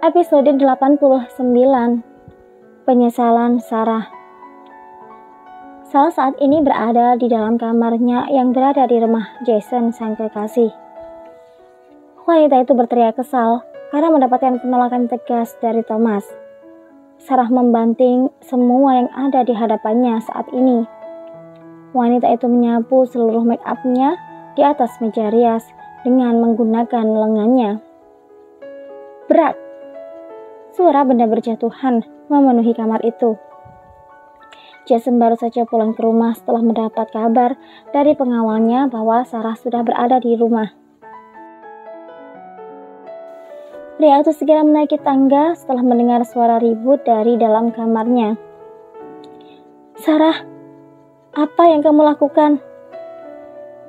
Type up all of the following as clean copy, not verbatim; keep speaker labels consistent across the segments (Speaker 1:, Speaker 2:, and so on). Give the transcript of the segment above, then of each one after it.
Speaker 1: Episode 89. Penyesalan Sarah. Sarah saat ini berada di dalam kamarnya yang berada di rumah Jason, sang kekasih. Wanita itu berteriak kesal karena mendapatkan penolakan tegas dari Thomas. Sarah membanting semua yang ada di hadapannya saat ini. Wanita itu menyapu seluruh make up-nya di atas meja rias dengan menggunakan lengannya. Berat. Suara benda berjatuhan memenuhi kamar itu. Jason baru saja pulang ke rumah setelah mendapat kabar dari pengawalnya bahwa Sarah sudah berada di rumah. Pria itu segera menaiki tangga setelah mendengar suara ribut dari dalam kamarnya. "Sarah, apa yang kamu lakukan?"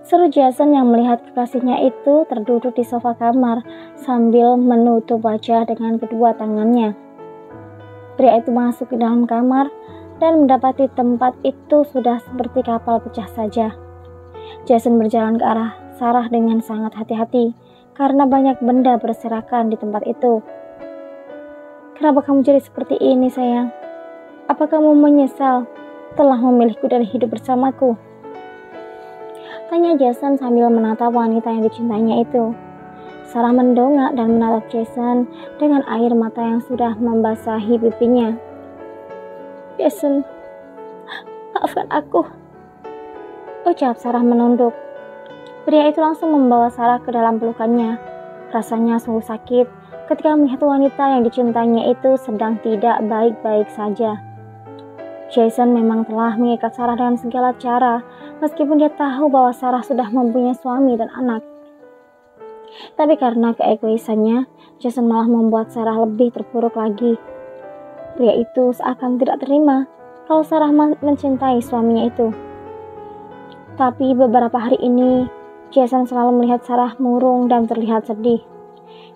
Speaker 1: seru Jason yang melihat kekasihnya itu terduduk di sofa kamar sambil menutup wajah dengan kedua tangannya. Pria itu masuk ke dalam kamar dan mendapati tempat itu sudah seperti kapal pecah saja. Jason berjalan ke arah Sarah dengan sangat hati-hati karena banyak benda berserakan di tempat itu. "Kenapa kamu jadi seperti ini, sayang? Apa kamu menyesal telah memilihku dan hidup bersamaku?" tanya Jason sambil menatap wanita yang dicintainya itu. Sarah mendongak dan menatap Jason dengan air mata yang sudah membasahi pipinya. "Jason, maafkan aku," ucap Sarah menunduk. Pria itu langsung membawa Sarah ke dalam pelukannya. Rasanya sungguh sakit ketika melihat wanita yang dicintainya itu sedang tidak baik-baik saja. Jason memang telah mengikat Sarah dengan segala cara, meskipun dia tahu bahwa Sarah sudah mempunyai suami dan anak. Tapi karena keegoisannya, Jason malah membuat Sarah lebih terpuruk lagi. Pria itu seakan tidak terima kalau Sarah mencintai suaminya itu. Tapi beberapa hari ini, Jason selalu melihat Sarah murung dan terlihat sedih.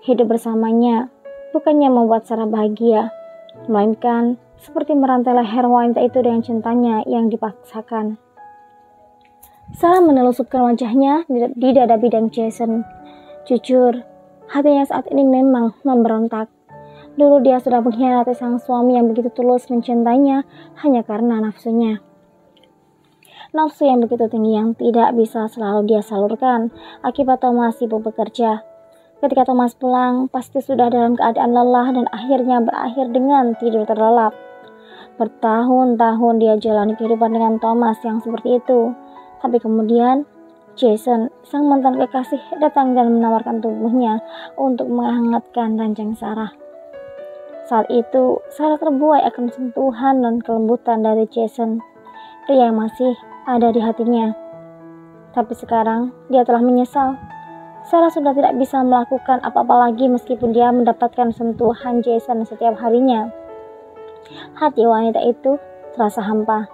Speaker 1: Hidup bersamanya bukannya membuat Sarah bahagia, melainkan seperti merantai leher wanita itu dengan cintanya yang dipaksakan. Sarah menelusupkan wajahnya di dada bidang Jason. Jujur, hatinya saat ini memang memberontak. Dulu dia sudah mengkhianati sang suami yang begitu tulus mencintainya hanya karena nafsunya. Nafsu yang begitu tinggi yang tidak bisa selalu dia salurkan akibat Thomas sibuk bekerja. Ketika Thomas pulang, pasti sudah dalam keadaan lelah dan akhirnya berakhir dengan tidur terlelap. Bertahun-tahun dia jalani kehidupan dengan Thomas yang seperti itu. Tapi kemudian, Jason, sang mantan kekasih, datang dan menawarkan tubuhnya untuk menghangatkan ranjang Sarah. Saat itu, Sarah terbuai akan sentuhan dan kelembutan dari Jason, pria yang masih ada di hatinya. Tapi sekarang, dia telah menyesal. Sarah sudah tidak bisa melakukan apa-apa lagi meskipun dia mendapatkan sentuhan Jason setiap harinya. Hati wanita itu terasa hampa.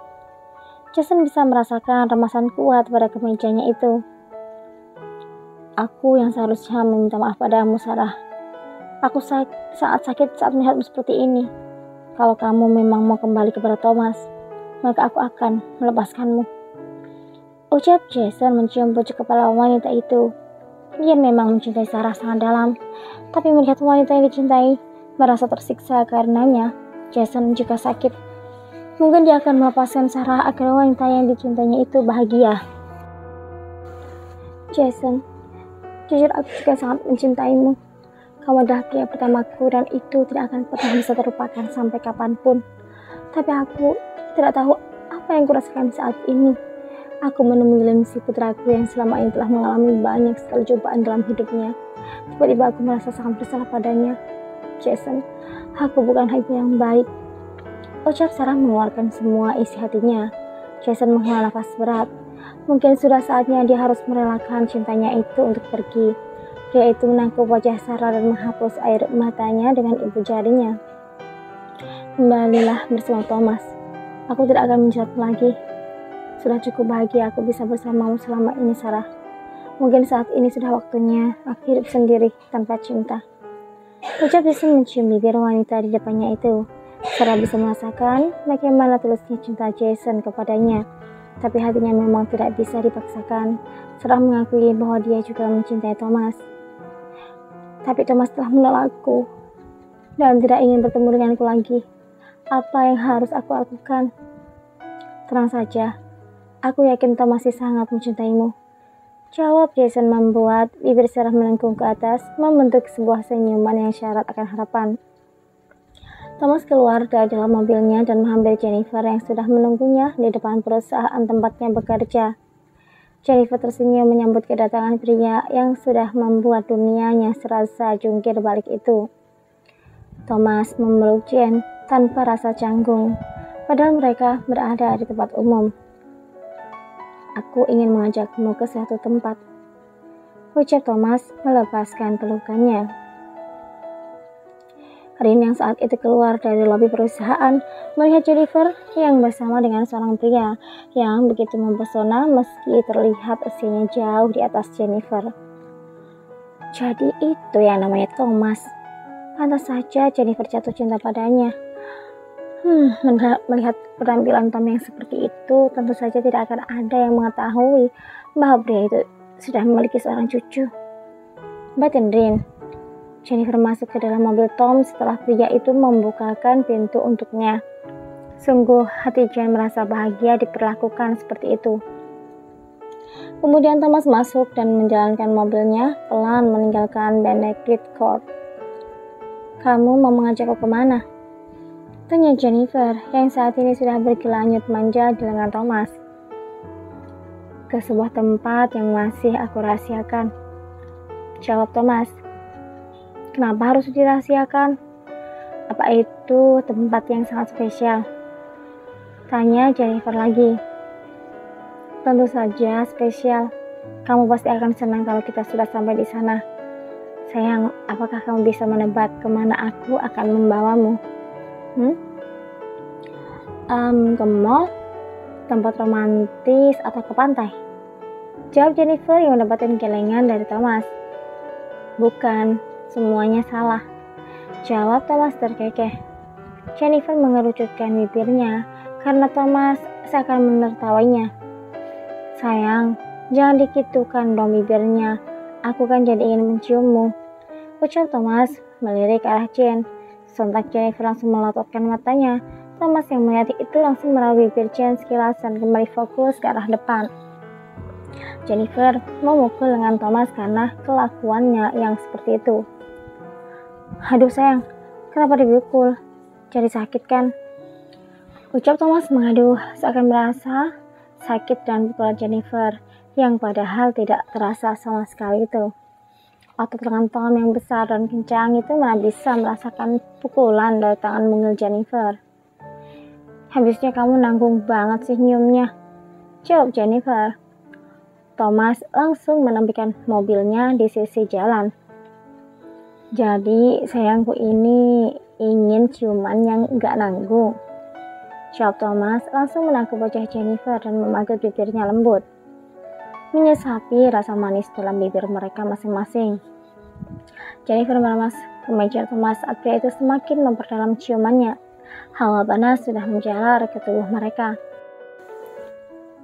Speaker 1: Jason bisa merasakan remasan kuat pada kemejanya itu. "Aku yang seharusnya meminta maaf padamu, Sarah. Aku sangat sakit saat melihatmu seperti ini. Kalau kamu memang mau kembali kepada Thomas, maka aku akan melepaskanmu," ucap Jason mencium pucuk kepala wanita itu. Dia memang mencintai Sarah sangat dalam, tapi melihat wanita yang dicintai merasa tersiksa karenanya. Jason juga sakit. Mungkin dia akan melepaskan Sarah agar wanita yang dicintainya itu bahagia. "Jason, jujur aku juga sangat mencintaimu. Kamu adalah pria pertamaku dan itu tidak akan pernah bisa terlupakan sampai kapanpun. Tapi aku tidak tahu apa yang kurasakan saat ini. Aku menemui Lindsay, putraku yang selama ini telah mengalami banyak sekali cobaan dalam hidupnya. Tiba-tiba aku merasa sangat bersalah padanya. Jason, aku bukan ibu yang baik," ucap Sarah mengeluarkan semua isi hatinya. Jason menghela nafas berat. Mungkin sudah saatnya dia harus merelakan cintanya itu untuk pergi. Pria itu menangkap wajah Sarah dan menghapus air matanya dengan ibu jarinya. "Kembalilah bersama Thomas. Aku tidak akan menjeratmu lagi. Sudah cukup bahagia aku bisa bersamamu selama ini, Sarah. Mungkin saat ini sudah waktunya aku hidup sendiri tanpa cinta," ucap Jason mencium bibir wanita di depannya itu. Sarah bisa merasakan bagaimana tulusnya cinta Jason kepadanya, tapi hatinya memang tidak bisa dipaksakan. Sarah mengakui bahwa dia juga mencintai Thomas. "Tapi Thomas telah menolakku," dan tidak ingin bertemu denganku lagi. Apa yang harus aku lakukan? Tenang saja, aku yakin Tom masih sangat mencintaimu, jawab Jason membuat bibir Sarah melengkung ke atas, membentuk sebuah senyuman yang syarat akan harapan. Thomas keluar dari dalam mobilnya dan menghampiri Jennifer yang sudah menunggunya di depan perusahaan tempatnya bekerja. Jennifer tersenyum menyambut kedatangan pria yang sudah membuat dunianya serasa jungkir balik itu. Thomas memeluk Jen tanpa rasa canggung, padahal mereka berada di tempat umum. Aku ingin mengajakmu ke suatu tempat, ucap Thomas melepaskan pelukannya. Rin yang saat itu keluar dari lobi perusahaan melihat Jennifer yang bersama dengan seorang pria yang begitu mempesona meski terlihat usianya jauh di atas Jennifer. Jadi itu yang namanya Thomas. Pantas saja Jennifer jatuh cinta padanya. Melihat penampilan Tom yang seperti itu, tentu saja tidak akan ada yang mengetahui bahwa pria itu sudah memiliki seorang cucu. Batin Rin. Jennifer masuk ke dalam mobil Tom setelah pria itu membukakan pintu untuknya. Sungguh hati Jen merasa bahagia diperlakukan seperti itu. Kemudian Thomas masuk dan menjalankan mobilnya pelan meninggalkan Benedict Court. Kamu mau mengajakku kemana? Tanya Jennifer yang saat ini sudah bergelanyut manja di lengan Thomas. Ke sebuah tempat yang masih aku rahasiakan, jawab Thomas. Kenapa harus dirahasiakan? Apa itu tempat yang sangat spesial? Tanya Jennifer lagi. Tentu saja spesial. Kamu pasti akan senang kalau kita sudah sampai di sana. Sayang, apakah kamu bisa menebak kemana aku akan membawamu? Ke mall, tempat romantis, atau ke pantai? Jawab Jennifer yang mendapatkan kelengan dari Thomas. Bukan, semuanya salah, jawab Thomas terkekeh. Jennifer mengerucutkan bibirnya karena Thomas seakan menertawainya. Sayang, jangan dikitukan dong bibirnya, aku kan jadi ingin menciummu, ucap Thomas melirik ke arah Jen. Sontak Jennifer langsung melototkan matanya. Thomas yang melihat itu langsung meraih bibir Jen sekilas dan kembali fokus ke arah depan. Jennifer memukul lengan Thomas karena kelakuannya yang seperti itu. Aduh sayang, kenapa dipukul? Jadi sakit kan? Ucap Thomas mengaduh seakan merasa sakit dan pukulan Jennifer yang padahal tidak terasa sama sekali itu. Otot lengan Tom yang besar dan kencang itu mana bisa merasakan pukulan dari tangan mungil Jennifer. Habisnya kamu nanggung banget sih nyiumnya, jawab Jennifer. Thomas langsung menepikan mobilnya di sisi jalan. Jadi sayangku ini ingin ciuman yang gak nanggung, jawab Thomas langsung menangkap wajah Jennifer dan memagut bibirnya lembut, menyesapi rasa manis dalam bibir mereka masing-masing. Jennifer melemas kemeja Thomas saat pria itu semakin memperdalam ciumannya. Hawa panas sudah menjalar ke tubuh mereka.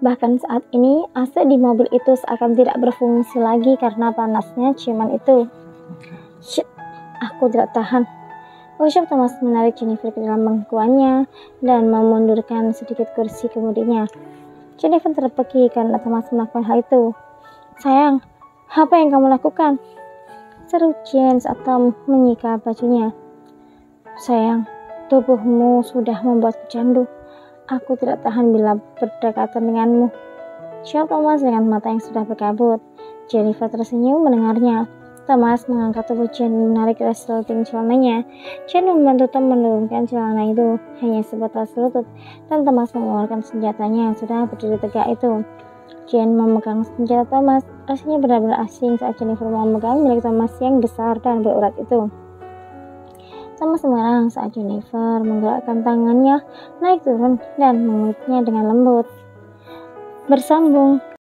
Speaker 1: Bahkan saat ini AC di mobil itu seakan tidak berfungsi lagi karena panasnya ciuman itu. Shit, aku tidak tahan, ucap Thomas menarik Jennifer ke dalam pangkuannya dan memundurkan sedikit kursi kemudinya. Jennifer terpeki karena Thomas melakukan hal itu. Sayang, apa yang kamu lakukan? Seru Jen saat Tom menyikat bajunya. Sayang, tubuhmu sudah membuatku candu. Aku tidak tahan bila berdekatan denganmu, jawab Thomas dengan mata yang sudah berkabut. Jennifer tersenyum mendengarnya. Thomas mengangkat tubuh Jen dan menarik resleting celananya. Jen membantu Tom menurunkan celana itu hanya sebatas lutut, dan Thomas mengeluarkan senjatanya yang sudah berdiri tegak itu. Jen memegang senjata Thomas. Rasanya benar-benar asing saat Jennifer memegang milik Thomas yang besar dan berurat itu. Thomas mengerang saat Jennifer menggerakkan tangannya naik turun dan memeluknya dengan lembut. Bersambung.